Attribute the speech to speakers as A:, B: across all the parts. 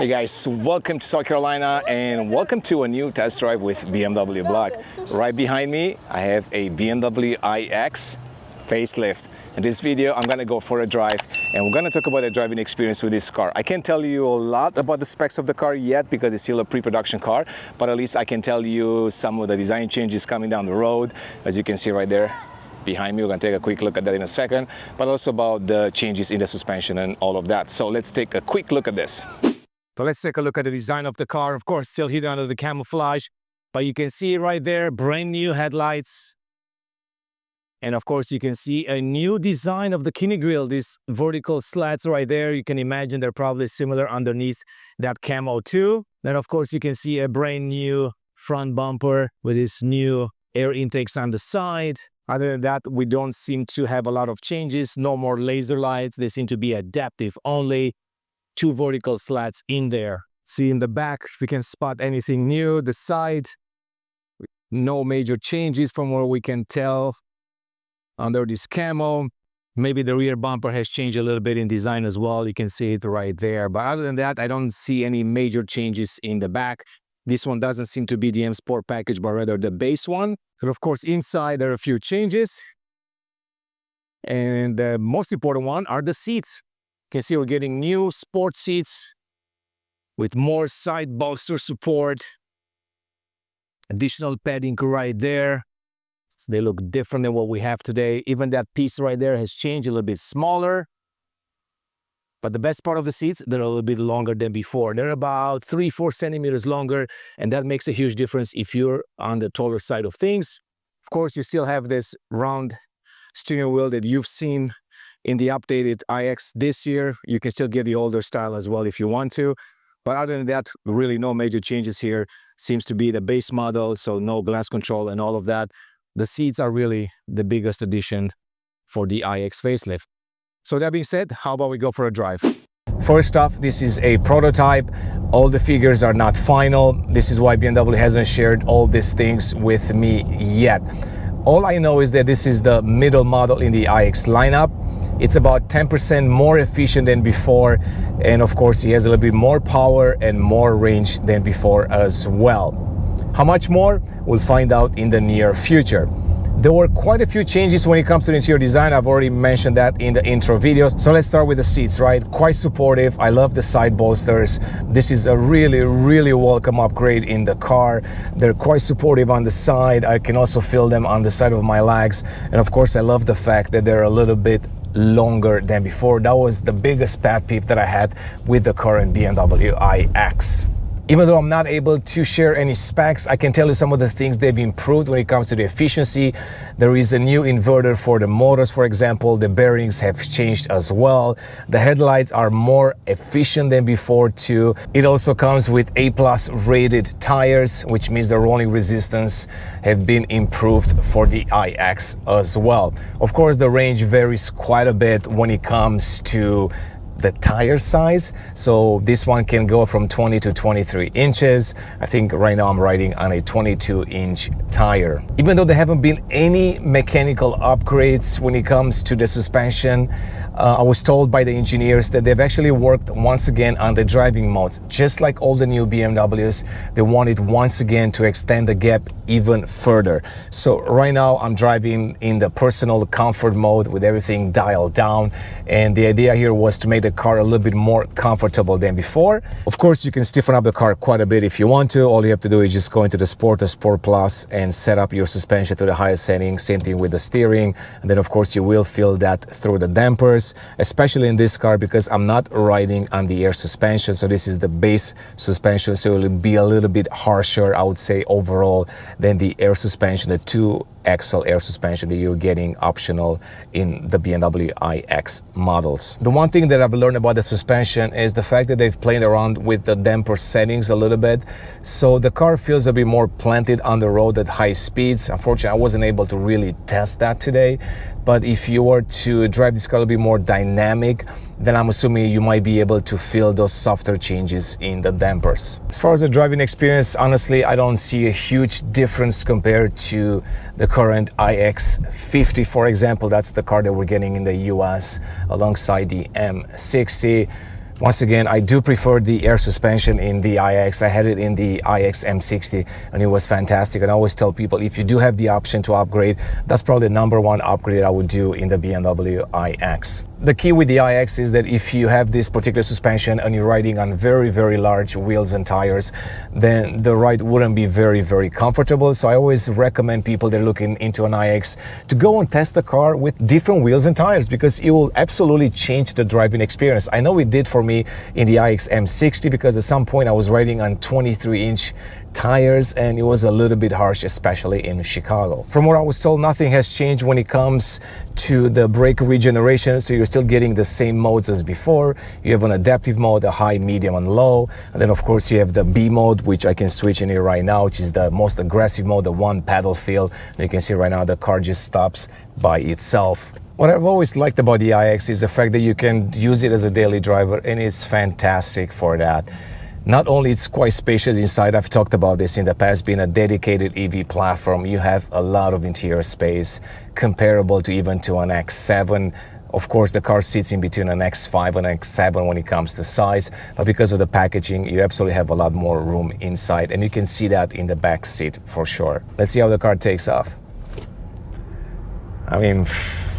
A: Hey guys, welcome to South Carolina and welcome to a new test drive with BMW Blog. Right behind me, I have a BMW iX facelift. In this video, I'm gonna go for a drive and we're gonna talk about the driving experience with this car. I can't tell you a lot about the specs of the car yet because it's still a pre-production car, but at least I can tell you some of the design changes coming down the road. As you can see right there behind me, we're gonna take a quick look at that in a second, but also about the changes in the suspension and all of that. So let's take a quick look at this. So let's take a look at the design of the car. Of course, still hidden under the camouflage, but you can see right there, brand new headlights. And of course, you can see a new design of the kidney grille, these vertical slats right there. You can imagine they're probably similar underneath that camo too. Then of course, you can see a brand new front bumper with these new air intakes on the side. Other than that, we don't seem to have a lot of changes. No more laser lights. They seem to be adaptive only. Two vertical slats in there. See in the back, if we can spot anything new. The side, no major changes from what we can tell under this camo. Maybe the rear bumper has changed a little bit in design as well. You can see it right there. But other than that, I don't see any major changes in the back. This one doesn't seem to be the M Sport package, but rather the base one. But of course, inside there are a few changes. And the most important one are the seats. You can see we're getting new sport seats with more side bolster support. Additional padding right there. So they look different than what we have today. Even that piece right there has changed, a little bit smaller. But the best part of the seats, they're a little bit longer than before. They're about 3-4 centimeters longer, and that makes a huge difference if you're on the taller side of things. Of course, you still have this round steering wheel that you've seen in the updated iX this year. You can still get the older style as well if you want to. But other than that, really no major changes here. Seems to be the base model, so no glass control and all of that. The seats are really the biggest addition for the iX facelift. So that being said, how about we go for a drive? First off, this is a prototype. All the figures are not final. This is why BMW hasn't shared all these things with me yet. All I know is that this is the middle model in the iX lineup. It's about 10% more efficient than before, and of course it has a little bit more power and more range than before as well. How much more? We'll find out in the near future. There were quite a few changes when it comes to the interior design. I've already mentioned that in the intro videos. So let's start with the seats, right? Quite supportive. I love the side bolsters. This is a really welcome upgrade in the car. They're quite supportive on the side. I can also feel them on the side of my legs. And of course, I love the fact that they're a little bit longer than before. That was the biggest pet peeve that I had with the current BMW iX. Even though I'm not able to share any specs, I can tell you some of the things they've improved when it comes to the efficiency. There is a new inverter for the motors, for example. The bearings have changed as well. The headlights are more efficient than before too. It also comes with A+ rated tires, which means the rolling resistance have been improved for the iX as well. Of course, the range varies quite a bit when it comes to the tire size. So this one can go from 20 to 23 inches. I think right now I'm riding on a 22-inch tire. Even though there haven't been any mechanical upgrades when it comes to the suspension, I was told by the engineers that they've actually worked once again on the driving modes. Just like all the new BMWs, they wanted once again to extend the gap even further. So right now I'm driving in the personal comfort mode with everything dialed down, and the idea here was to make the car a little bit more comfortable than before. Of course, you can stiffen up the car quite a bit if you want to. All you have to do is just go into the Sport or Sport Plus and set up your suspension to the highest setting. Same thing with the steering. And then of course you will feel that through the dampers, especially in this car because I'm not riding on the air suspension. So this is the base suspension. So it'll be a little bit harsher, I would say, overall than the air suspension, the 2-axle air suspension that you're getting optional in the BMW iX models. The one thing that I've learned about the suspension is the fact that they've played around with the damper settings a little bit. So the car feels a bit more planted on the road at high speeds. Unfortunately, I wasn't able to really test that today. But if you were to drive this car a little bit more dynamic, then I'm assuming you might be able to feel those softer changes in the dampers. As far as the driving experience, honestly, I don't see a huge difference compared to the current iX50, for example. That's the car that we're getting in the US alongside the M60. Once again, I do prefer the air suspension in the iX. I had it in the iX M60 and it was fantastic. And I always tell people, if you do have the option to upgrade, that's probably the #1 upgrade I would do in the BMW iX. The key with the iX is that if you have this particular suspension and you're riding on very, very large wheels and tires, then the ride wouldn't be very, very comfortable. So I always recommend people that are looking into an iX to go and test the car with different wheels and tires, because it will absolutely change the driving experience. I know it did for me in the iX M60, because at some point I was riding on 23-inch tires and it was a little bit harsh, especially in Chicago. From what I was told, nothing has changed when it comes to the brake regeneration, so you're still getting the same modes as before. You have an adaptive mode, a high, medium and low, and then of course you have the B mode, which I can switch in here right now, which is the most aggressive mode, the one paddle feel. And you can see right now the car just stops by itself. What I've always liked about the iX is the fact that you can use it as a daily driver, and it's fantastic for that. Not only it's quite spacious inside, I've talked about this in the past, being a dedicated EV platform, you have a lot of interior space comparable to even to an X7. Of course, the car sits in between an X5 and an X7 when it comes to size, but because of the packaging, you absolutely have a lot more room inside, and you can see that in the back seat for sure. Let's see how the car takes off. I mean,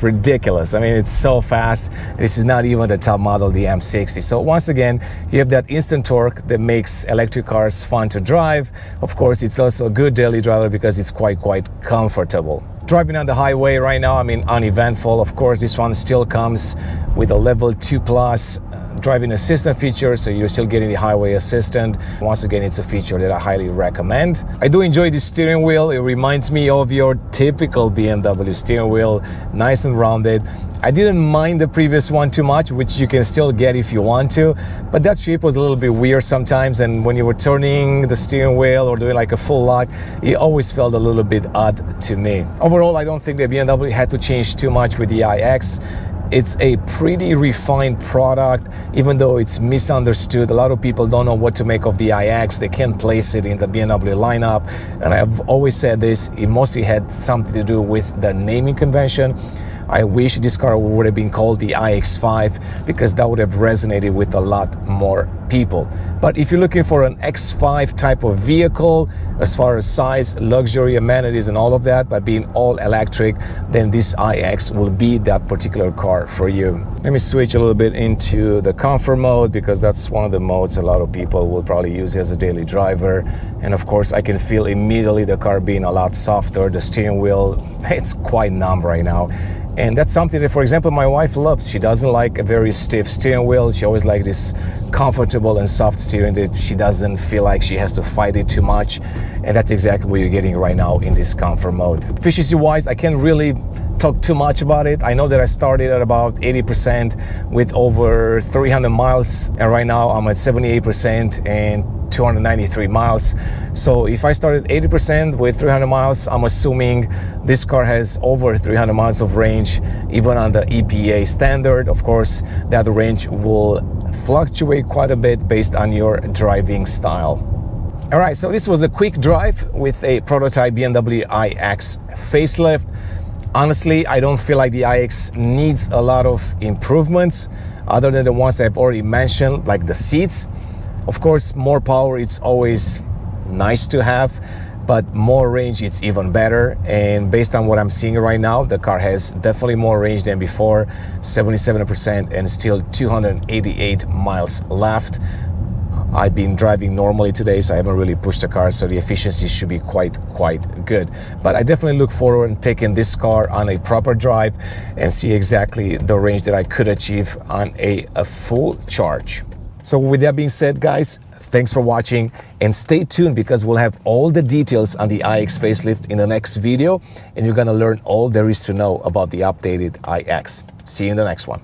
A: ridiculous. I mean, it's so fast. This is not even the top model, the M60. So once again, you have that instant torque that makes electric cars fun to drive. Of course, it's also a good daily driver because it's quite comfortable. Driving on the highway right now, I mean, uneventful. Of course, this one still comes with a level 2+ driving assistant feature, so you're still getting the highway assistant. Once again, it's a feature that I highly recommend. I do enjoy the steering wheel. It reminds me of your typical BMW steering wheel, nice and rounded. I didn't mind the previous one too much, which you can still get if you want to, but that shape was a little bit weird sometimes, and when you were turning the steering wheel or doing like a full lock, it always felt a little bit odd to me. Overall, I don't think the BMW had to change too much with the iX. It's a pretty refined product, even though it's misunderstood. A lot of people don't know what to make of the iX. They can't place it in the BMW lineup. And I've always said this, it mostly had something to do with the naming convention. I wish this car would have been called the iX5, because that would have resonated with a lot more people. But if you're looking for an X5 type of vehicle, as far as size, luxury, amenities and all of that, by being all electric, then this iX will be that particular car for you. Let me switch a little bit into the comfort mode, because that's one of the modes a lot of people will probably use as a daily driver. And of course, I can feel immediately the car being a lot softer. The steering wheel, it's quite numb right now. And that's something that, for example, my wife loves. She doesn't like a very stiff steering wheel. She always likes this comfortable and soft steering that she doesn't feel like she has to fight it too much. And that's exactly what you're getting right now in this comfort mode. Efficiency-wise, I can't really talk too much about it. I know that I started at about 80% with over 300 miles, and right now I'm at 78% and 293 miles. So if I started 80% with 300 miles, I'm assuming this car has over 300 miles of range, even on the EPA standard. Of course, that range will fluctuate quite a bit based on your driving style. All right, so this was a quick drive with a prototype BMW iX facelift. Honestly, I don't feel like the iX needs a lot of improvements other than the ones I've already mentioned, like the seats. Of course, more power, it's always nice to have, but more range, it's even better. And based on what I'm seeing right now, the car has definitely more range than before, 77% and still 288 miles left. I've been driving normally today, so I haven't really pushed the car, so the efficiency should be quite good. But I definitely look forward to taking this car on a proper drive and see exactly the range that I could achieve on a full charge. So with that being said, guys, thanks for watching, and stay tuned, because we'll have all the details on the iX facelift in the next video, and you're gonna learn all there is to know about the updated iX. See you in the next one.